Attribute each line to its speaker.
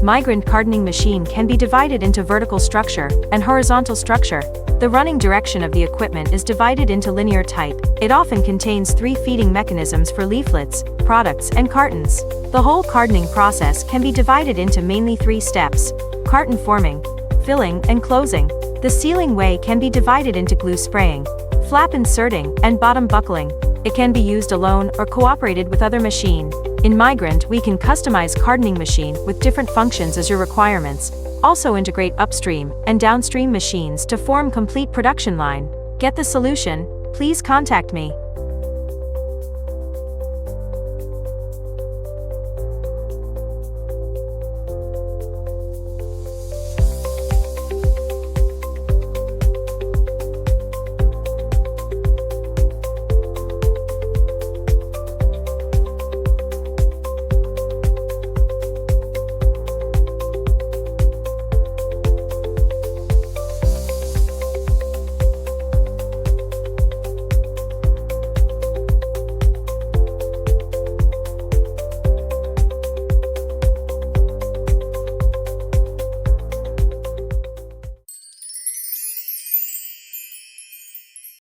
Speaker 1: Migrant cartoning machine can be divided into vertical structure and horizontal structure. The running direction of the equipment is divided into linear type. It often contains 3 feeding mechanisms for leaflets, products, and cartons. The whole cartoning process can be divided into mainly 3 steps: carton forming, filling, and closing. The sealing way can be divided into glue spraying, flap inserting, and bottom buckling. It can be used alone or cooperated with other machine. In Migrant, we can customize cartoning machine with different functions as your requirements. Also integrate upstream and downstream machines to form complete production line. Get the solution? Please contact me.